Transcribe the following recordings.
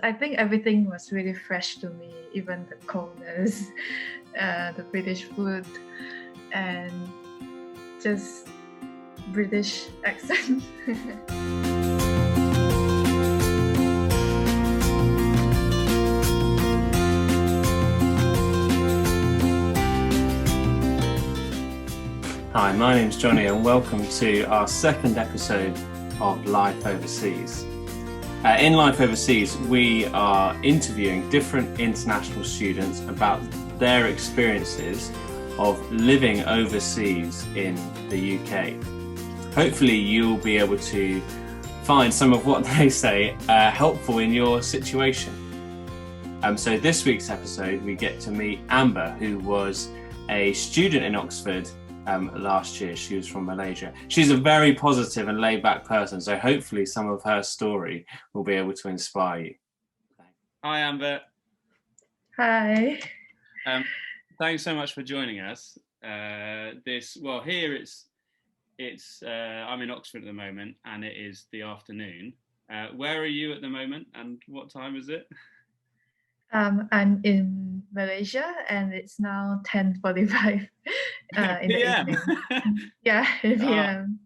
I think everything was really fresh to me, even the coldness, the British food, and just British accent. Hi, my name's Johnny and welcome to our second episode of Life Overseas. In Life Overseas, we are interviewing different international students about their experiences of living overseas in the UK. Hopefully you'll be able to find some of what they say helpful in your situation. So this week's episode, we get to meet Amber, who was a student in Oxford last year. She was from Malaysia. She's a very positive and laid-back person, so hopefully some of her story will be able to inspire you. Hi, Amber. Hi. Thanks so much for joining us. Here it's I'm in Oxford at the moment, and it is the afternoon. Where are you at the moment, and what time is it? I'm in Malaysia, and it's now 10:45 in the evening. Yeah, PM.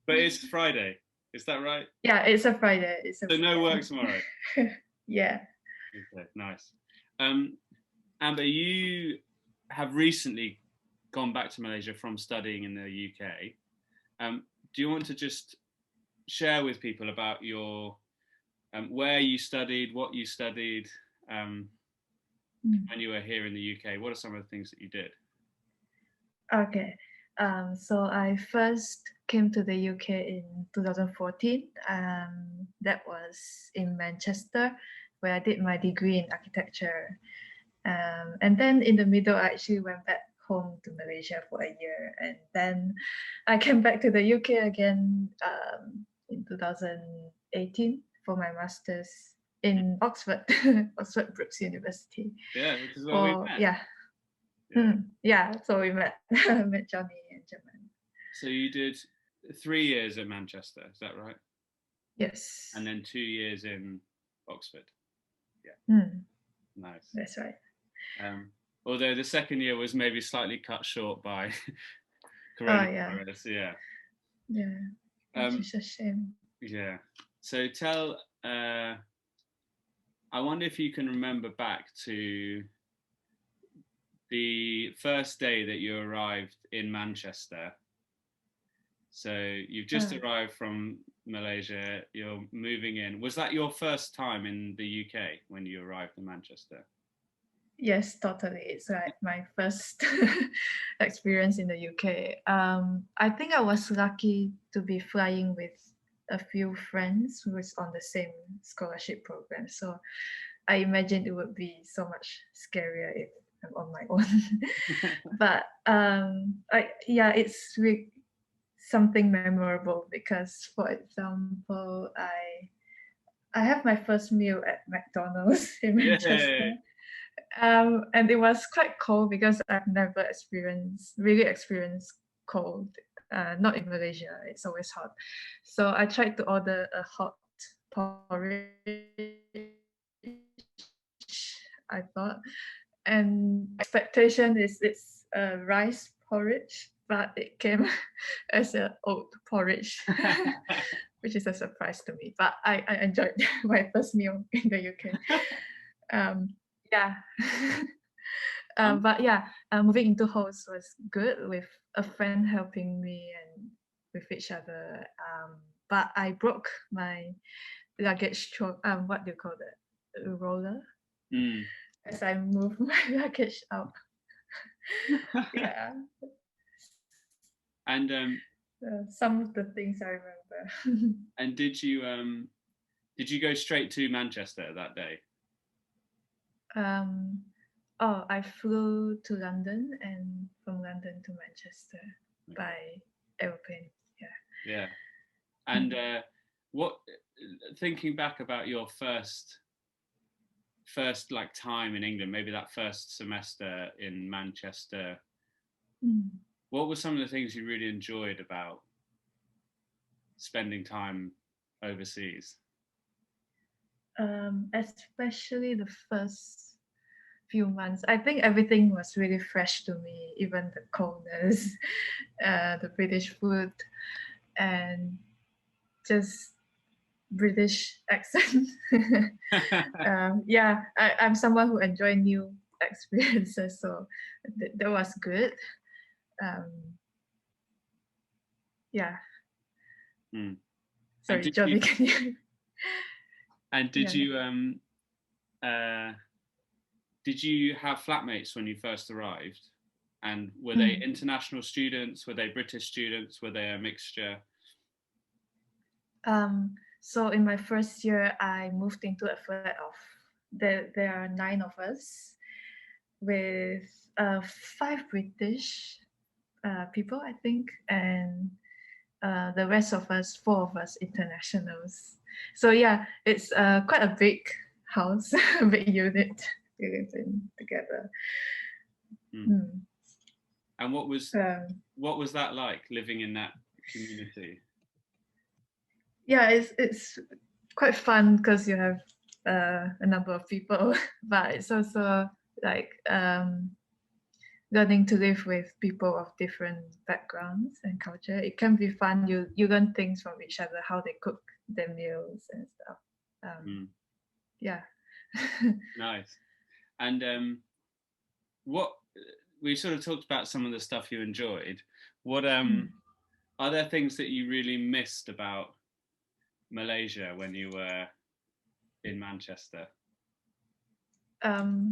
But it's Friday, is that right? Yeah, it's a Friday. So no work tomorrow. Yeah. Okay, nice. Amber, you have recently gone back to Malaysia from studying in the UK. Do you want to just share with people about your where you studied, what you studied when you were here in the UK? What are some of the things that you did? Okay. So I first came to the UK in 2014. That was in Manchester, where I did my degree in architecture. And then in the middle, I actually went back home to Malaysia for a year. And then I came back to the UK again in 2018 for my master's in Oxford, Oxford Brookes University. Yeah, which is where we met. Yeah, so we met met Johnny and German. So you did 3 years at Manchester, is that right? Yes. And then 2 years in Oxford. Yeah. Nice. That's right. Although the second year was maybe slightly cut short by coronavirus. Yeah. Which is a shame. Yeah. So tell. I wonder if you can remember back to the first day that you arrived in Manchester. So you've just arrived from Malaysia, you're moving in. Was that your first time in the UK when you arrived in Manchester? Yes, totally. It's like my first experience in the UK. I think I was lucky to be flying with a few friends who was on the same scholarship program. So I imagined it would be so much scarier if I'm on my own. But it's really something memorable because, for example, I have my first meal at McDonald's in Manchester. And it was quite cold because I've never really experienced cold. Not in Malaysia, it's always hot. So I tried to order a hot porridge, I thought. And expectation is it's a rice porridge, but it came as an oat porridge, which is a surprise to me. But I enjoyed my first meal in the UK. Moving into house was good with a friend helping me and with each other. But I broke my luggage what do you call that? Roller. As I moved my luggage out. Yeah. And some of the things I remember. And did you go straight to Manchester that day? I flew to London and from London to Manchester by airplane. Yeah. And what, thinking back about your first like time in England, maybe that first semester in Manchester, what were some of the things you really enjoyed about spending time overseas? Especially the first few months. I think everything was really fresh to me, even the coldness, the British food, and just British accent. Yeah, I'm someone who enjoy new experiences, so that was good. Um, yeah. Mm. And Sorry, Johnny, can you? did Yeah. uh, did you have flatmates when you first arrived? And were they Mm. international students? Were they British students? Were they a mixture? So in my first year, I moved into a flat of there are 9 of us with 5 British people, I think, and the rest of us, 4 of us, internationals. So yeah, it's quite a big house, a big unit we live in together. Mm. Mm. And what Um, was that like, living in that community? yeah, it's quite fun because you have a number of people, but it's also like learning to live with people of different backgrounds and culture. It can be fun. You learn things from each other, how they cook their meals and stuff. Mm. Yeah. Nice. And what we sort of talked about some of the stuff you enjoyed. What Mm. are there things that you really missed about Malaysia when you were in Manchester? um,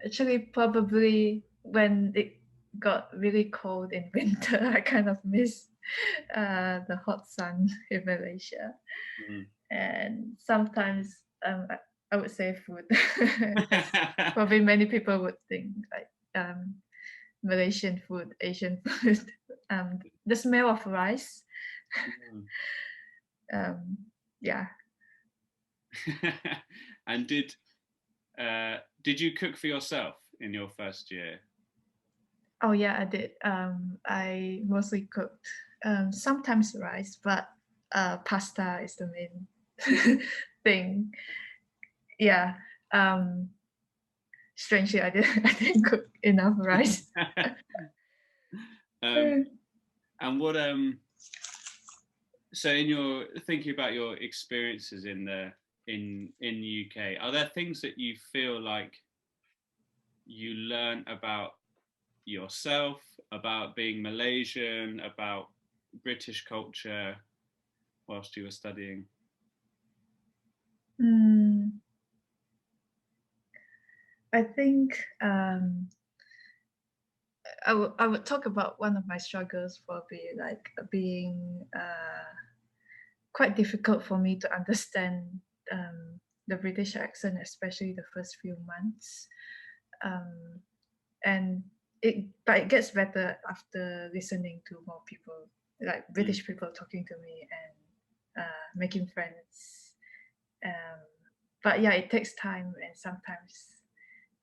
Actually, probably when it got really cold in winter, I kind of miss the hot sun in Malaysia. Mm. And sometimes I would say food, as probably many people would think, like Malaysian food, Asian food, the smell of rice. Mm. Um, yeah. And did you cook for yourself in your first year? Oh yeah, I did. I mostly cooked. Sometimes rice, but pasta is the main thing. Yeah. Um, Strangely, I didn't. I didn't cook enough rice. um, and what so in your thinking about your experiences in UK, are there things that you feel like you learn about yourself, about being Malaysian, about British culture whilst you were studying? Mm, I think I would talk about one of my struggles for being like being quite difficult for me to understand the British accent, especially the first few months. Um, and but it gets better after listening to more people, like Mm. British people talking to me and making friends. Um, but yeah, it takes time, and sometimes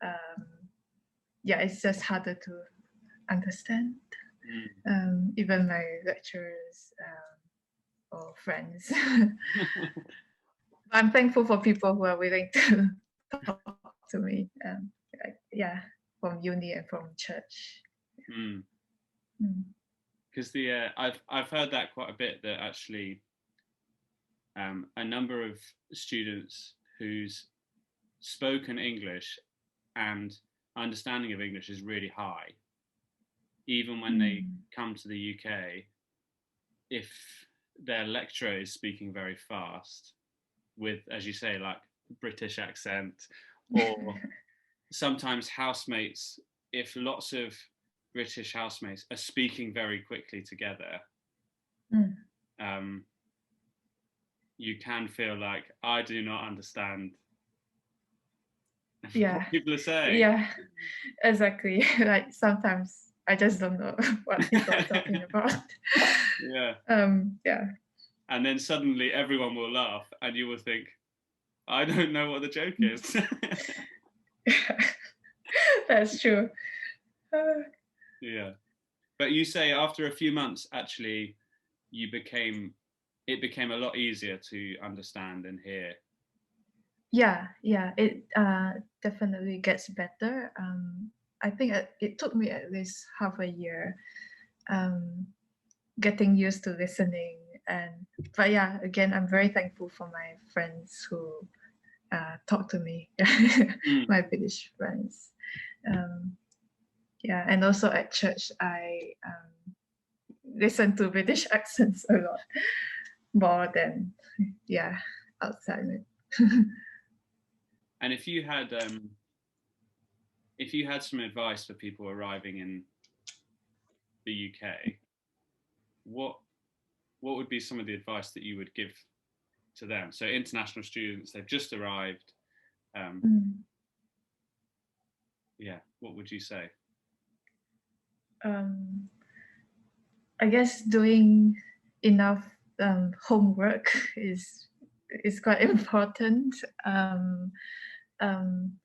um, yeah, it's just harder to understand. Even my lecturers or friends. I'm thankful for people who are willing to talk to me. Yeah, from uni and from church. Mm. Mm. Because I've heard that quite a bit, that actually a number of students whose spoken English and understanding of English is really high, even when they Mm. come to the UK, if their lecturer is speaking very fast with, as you say, like British accent, or sometimes housemates, if lots of British housemates are speaking very quickly together, Mm. um, you can feel like, I do not understand Yeah, what people are saying. yeah, exactly. Like sometimes I just don't know what people are talking about. Yeah. Yeah. And then suddenly everyone will laugh and you will think, I don't know what the joke is. That's true. Uh, Yeah. But you say after a few months, actually, it became a lot easier to understand and hear. Yeah, yeah, it definitely gets better. I think it took me at least half a year um, getting used to listening. And but yeah, again, I'm very thankful for my friends who talk to me, Mm. my British friends. Um, yeah, and also at church, I listen to British accents a lot more than yeah outside it. And if you had some advice for people arriving in the UK, what what would be some of the advice that you would give to them? So international students, they've just arrived. Um, Mm. yeah, what would you say? um, I guess doing enough homework is quite important.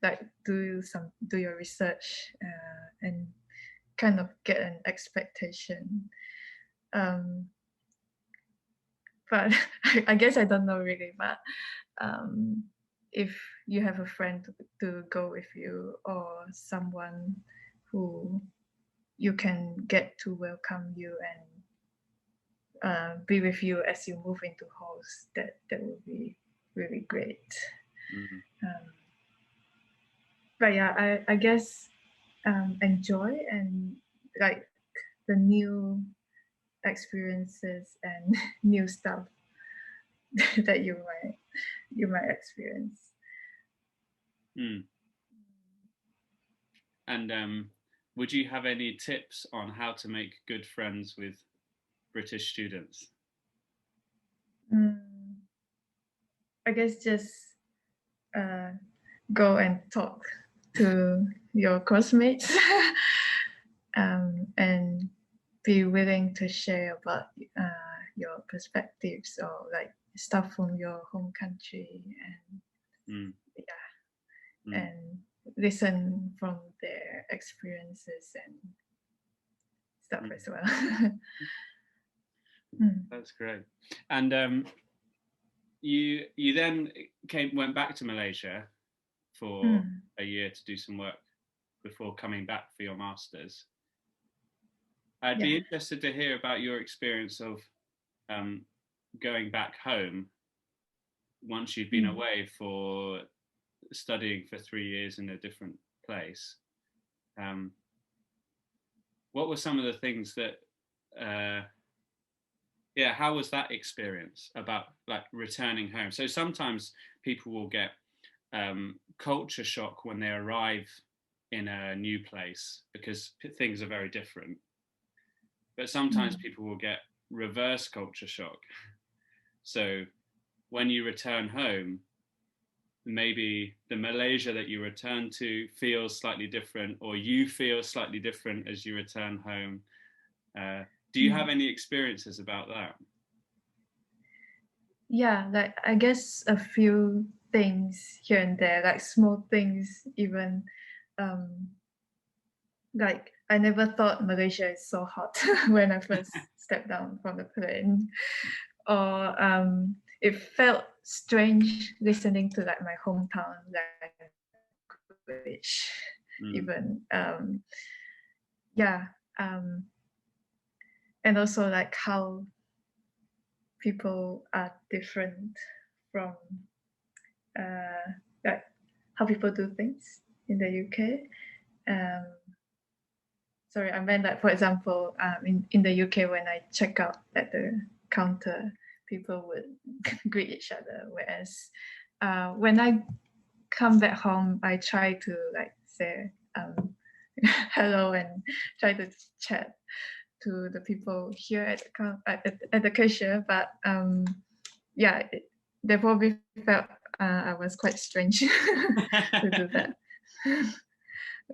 Like do your research and kind of get an expectation. Um, but I guess I don't know really. But um, if you have a friend to go with you or someone who you can get to welcome you and be with you as you move into halls. That would be really great. Mm. Um, but yeah, I guess enjoy and like the new experiences and new stuff that you might experience. Mm. And would you have any tips on how to make good friends with British students? Mm, I guess just uh, go and talk to your classmates and be willing to share about your perspectives or like stuff from your home country and Mm. yeah Mm. and listen from their experiences and stuff Mm. as well. Mm. That's great. And you then went back to Malaysia for Mm. a year to do some work before coming back for your masters. I'd Yeah. be interested to hear about your experience of um, going back home once you've been Mm. away for studying for 3 years in a different place. Um, what were some of the things that, uh, yeah, how was that experience about like returning home? So sometimes people will get culture shock when they arrive in a new place because things are very different. But sometimes Mm. people will get reverse culture shock. So when you return home, maybe the Malaysia that you return to feels slightly different, or you feel slightly different as you return home. Do you have Mm. any experiences about that? Yeah, like I guess a few things here and there, like small things even. um Like I never thought Malaysia is so hot when I first stepped down from the plane. Or it felt strange listening to like my hometown language. Mm. Even yeah. And also like how people are different from uh like how people do things in the UK. Um Sorry, I meant like for example, in the UK when I check out at the counter, people would greet each other, whereas when I come back home, I try to like say hello and try to chat to the people here at at the cashier, but yeah, they probably felt I was quite strange to do that.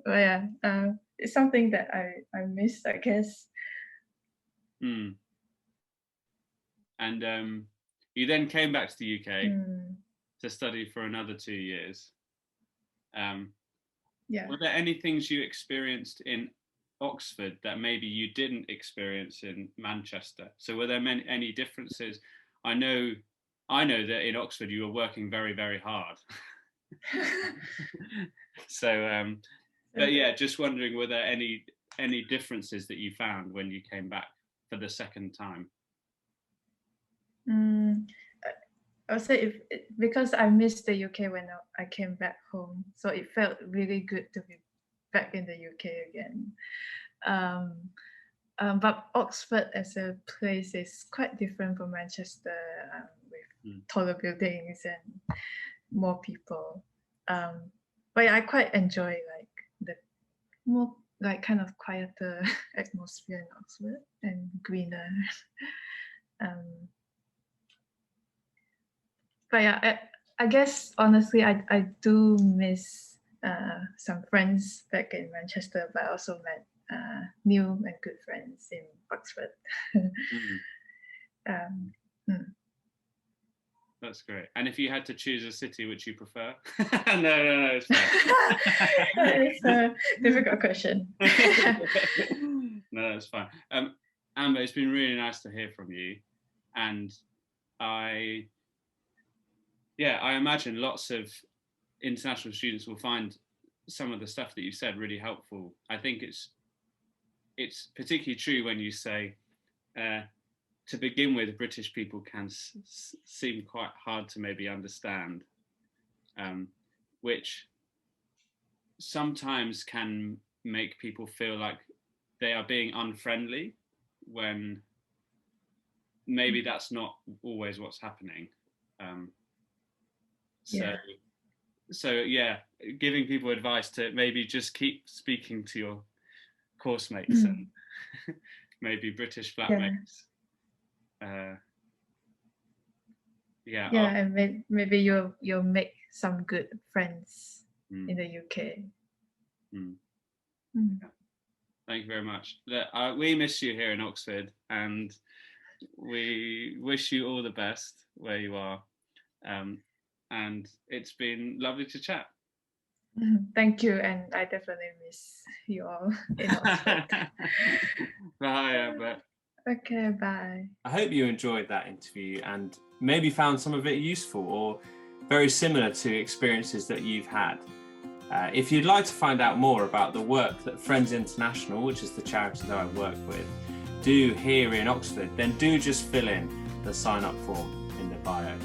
But yeah, it's something that I miss, I guess. Mm. And you then came back to the UK Mm, to study for another 2 years. Um, yeah. were there any things you experienced in Oxford that maybe you didn't experience in Manchester? So were there any differences? I know, I know that in Oxford you were working very, very hard. So, but yeah, just wondering, were there any differences that you found when you came back for the second time? Mm, I would say because I missed the UK when I came back home, so it felt really good to be back in the UK again. Um, but Oxford as a place is quite different from Manchester, with taller buildings and more people. But yeah, I quite enjoy like the more like kind of quieter atmosphere in Oxford and greener. um, but yeah, I guess honestly, I do miss some friends back in Manchester, but I also met new and good friends in Oxford. Mm. um, mm. That's great. And if you had to choose a city which you prefer? No, it's fine. It's a difficult question. No, that's fine. Amber, it's been really nice to hear from you. And I imagine lots of international students will find some of the stuff that you said really helpful. I think it's particularly true when you say, to begin with, British people can seem quite hard to maybe understand, which sometimes can make people feel like they are being unfriendly when maybe that's not always what's happening. So yeah, giving people advice to maybe just keep speaking to your course mates and maybe British flatmates. And maybe you'll make some good friends in the UK. Yeah. Thank you very much. We miss you here in Oxford, and we wish you all the best where you are. And it's been lovely to chat. Thank you, and I definitely miss you all in Oxford. Bye, Amber. Okay, bye. I hope you enjoyed that interview and maybe found some of it useful or very similar to experiences that you've had. If you'd like to find out more about the work that Friends International, which is the charity that I work with, do here in Oxford, then do just fill in the sign-up form in the bio.